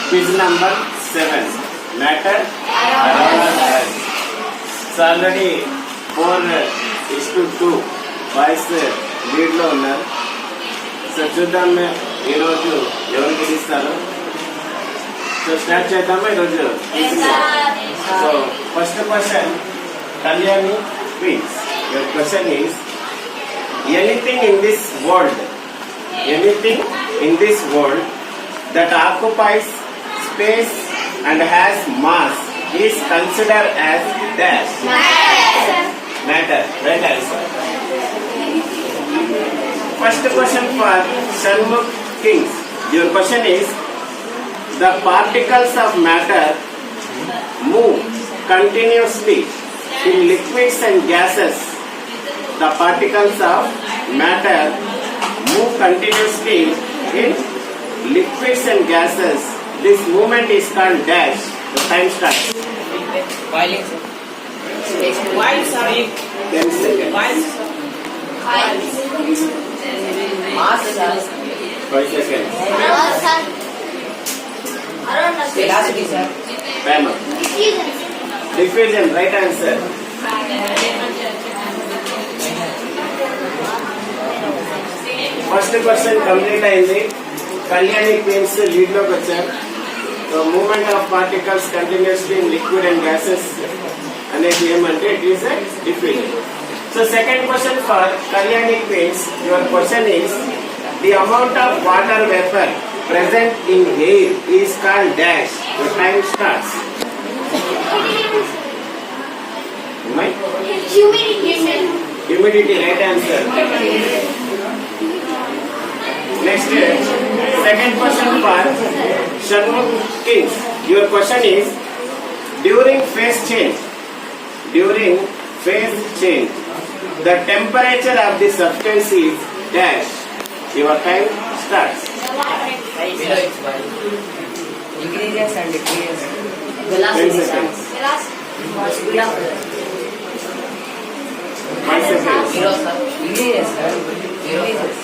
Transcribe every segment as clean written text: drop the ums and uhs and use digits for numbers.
Quiz number 7. Matter around us. So already 4:2 boys lead లో ఉన్నారు. So చూద్దాం ఈరోజు ఎవరు గెలుస్తారు. సో స్టార్ట్ చేద్దామా ఈరోజు. So first question Kalyani queens. Your question is anything in this world that occupies space and has mass is considered as dash. Matter. Right answer. First question for Shanmukh Kings. Your question is the particles of matter move continuously in liquids and gases. The particles of matter move continuously in liquids and gases. This movement is called dash. The time starts. While, sorry. 10 seconds. Mass, 5 seconds. velocity, sir. Time up. Diffusion. Right answer. First question complete అయింది. Kalyani queens lead లోకి వచ్చారు. Movement of particles continuously in liquid and gases అనేది ఏమంటే it is a diffusion. So second question for Kalyani queens. Your question is the amount of water vapour present in air is called dash. Your time starts. Humidity. Right answer. Next, second question for Shanmukh Kings. Your question is during phase change, the temperature of the substance is dash. Your time starts. Increases and decreases. 10 seconds. 5 seconds. Increases, sir. Increases.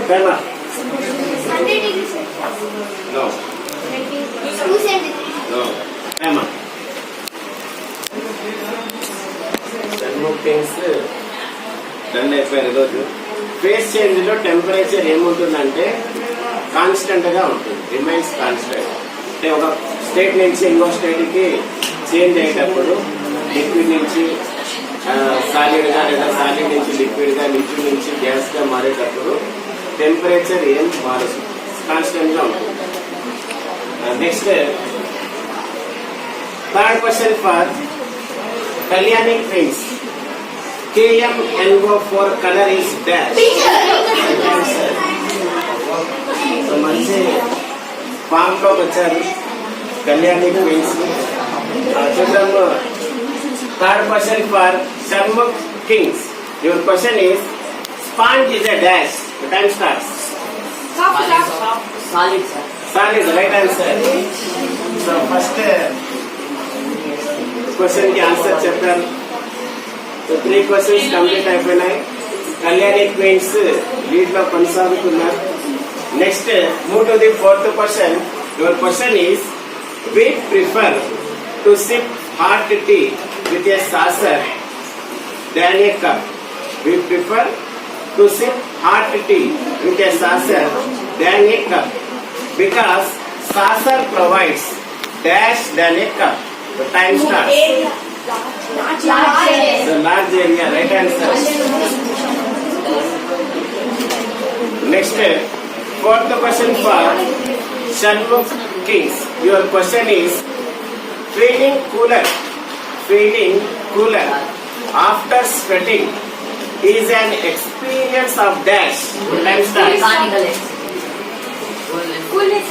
Time up. 100 degrees. No. 270. No. Time up. Shanmukh Kings done అయిపోయారు. ఈరోజు phase change లో temperature ఏముంటుందంటే constant గా ఉంటుంది. Remains constant. అంటే ఒక state నుంచి ఇంకో స్టేట్ కి చేంజ్ అయ్యేటప్పుడు లిక్విడ్ నుంచి సాలిడ్ గా లేదా సాలిడ్ నుంచి లిక్విడ్ గా లిక్విడ్ నుంచి గ్యాస్ గా మారేటప్పుడు టెంపరేచర్ ఏం మారదు, కాన్స్టెంట్ గా ఉంటుంది. Next third question for Kalyani queens. KMNO4 colour is dash. మంచి ఫామ్ లోకి వచ్చారు కళ్యాణి క్వీన్స్. చూద్దాము. Third question for Shanmukh Kings. Your question is sponge is a dash. The time starts. Solid, sir. Solid. Right answer. So first question ki answer చెప్పారు. So 3 questions complete అయిపోయినాయి. Kalyani queens lead లో కొనసాగుతున్నారు. Next move to the fourth question. Your question is we prefer to sip hot tea with a saucer than a cup. We prefer to sip hot tea with a saucer than a cup because saucer provides dash than a cup. The time starts. The large area. Right answer. Next, fourth question for Shanmukh Kings. Your question is feeling cooler after sweating is an experience of dash. Time starts. Coolness.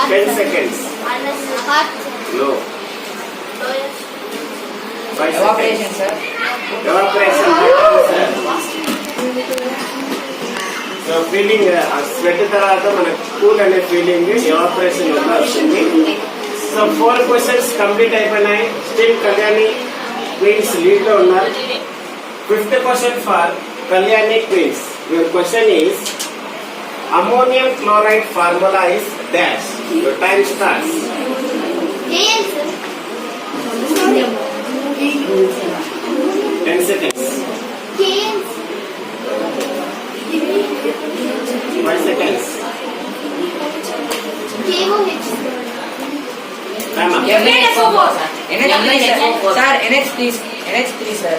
10 seconds. No. 5 Evaporation, seconds. sir. Evaporation. So feeling sweat తర్వాత మనకు cool అనే feeling evaporation వల్ల వస్తుంది. So 4 questions complete అయిపోయినాయి. Still Kalyani queens lead లో ఉన్నారు. 5th question for Kalyani Queens. Your question is Ammonium chloride formula is dash. Your time starts. KN, sir. 10 seconds. KN. 5 seconds. KOH. Time up. NH4 sir. NH3 sir.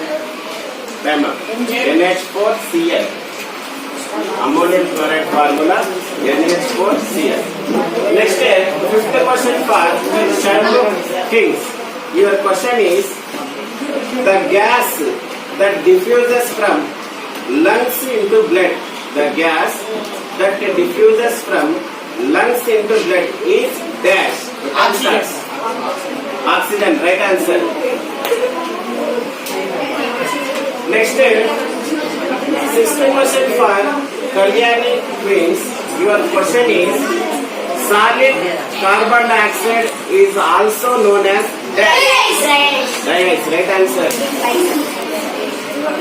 Time up. NH4Cl. Ammonium chloride formula NH4Cl. Next, fifth question for Sherlock Kings. Your question is the gas that diffuses from lungs into blood. The gas that diffuses from lungs into blood is dash. Oxygen. Oxygen. Right answer. Next, sixth question for Kalyani Queens. Your question is solid carbon dioxide is also known as dash. Right answer.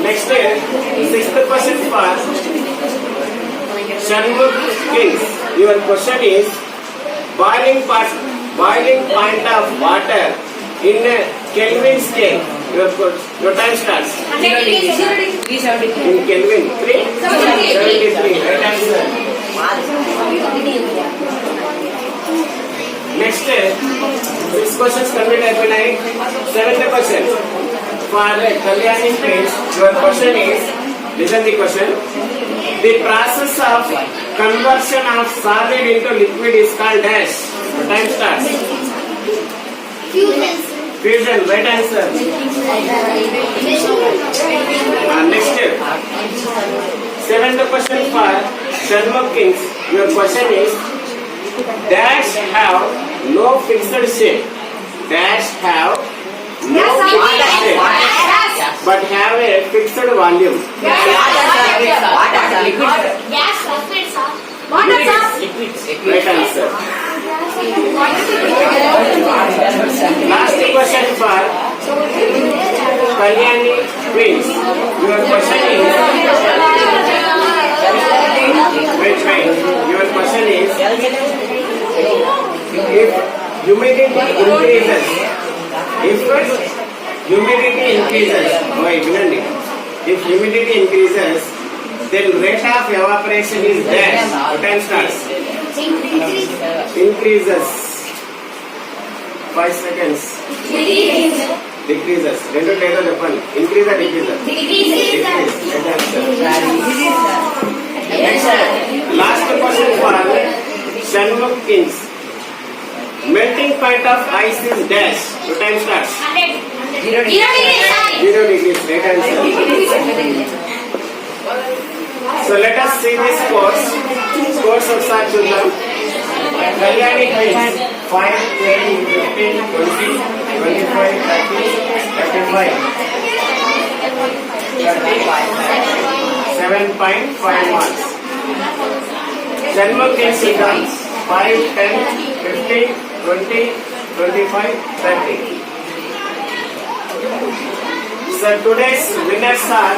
Next, sixth question for Shanmugh Kings. Your question is boiling point of water in a Kelvin scale. Your time starts. 373. In Kelvin, 373. Right answer. Next, 6 questions complete అయిపోయినాయి. 7th question for Kalyani Queens. Your question is, listen the question. The process of conversion of solid into liquid is called dash. Your time starts. Fusion. Fusion. Right answer. Next, 7th question for Shanmugh Kings. Your question is dash have no fixed shape. Dash have no fixed shape, but have a fixed volume. Gas, liquid, sir. Water, sir. Right answer. Last question for Kalyani Queens. Your question is wait. Your question is if humidity increases. If humidity increases, if humidity increases, then rate of evaporation is dash. Your time starts. Increases. 5 seconds. Decreases. Rendu లేదా చెప్పండి. Increase or decreases? Decrease. Next, last question for Shanmugh Kings. Melting point of ice is dash. Your time starts. 0 degrees. Right answer. So let us see this course. Scores ఒకసారి చూద్దాం. Kalyani Queens 5, 10, 15, 20, 25, 30, 35, 7.5 marks. Shanmugh Kings becomes 5, 10, 15, 20, 25, 30. So today's winners are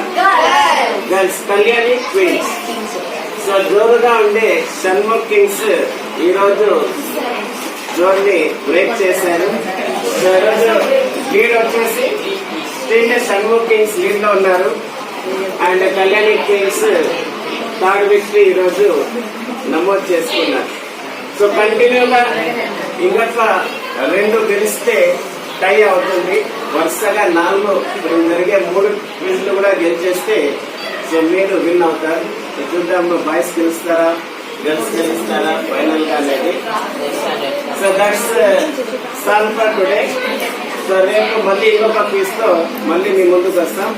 girls, Kalyani Queens. So జోరుగా ఉండే Shanmukh Kings ఈ రోజు జోర్ని break చేశారు. So ఈరోజు lead వచ్చేసి state Shanmukh Kings lead లో ఉన్నారు. And Kalyani Kings third victory ఈ రోజు నమోదు చేసుకున్నారు. సో కంటిన్యూగా ఇంకట్లా 2 గెలిస్తే టై అవుతుంది. వరుసగా 4 జరిగే 3 క్విజ్లు కూడా గెలిచేస్తే సో మీరు విన్ అవుతారు. చూద్దాం బాయ్స్ గెలుస్తారా గర్ల్స్ గెలుస్తారా ఫైనల్ గా అనేది. సో దట్స్ సాల్ ఫర్ టుడే. సో రేపు మళ్ళీ ఇంకొక క్విజ్ తో మళ్ళీ మీ ముందుకు వస్తాం.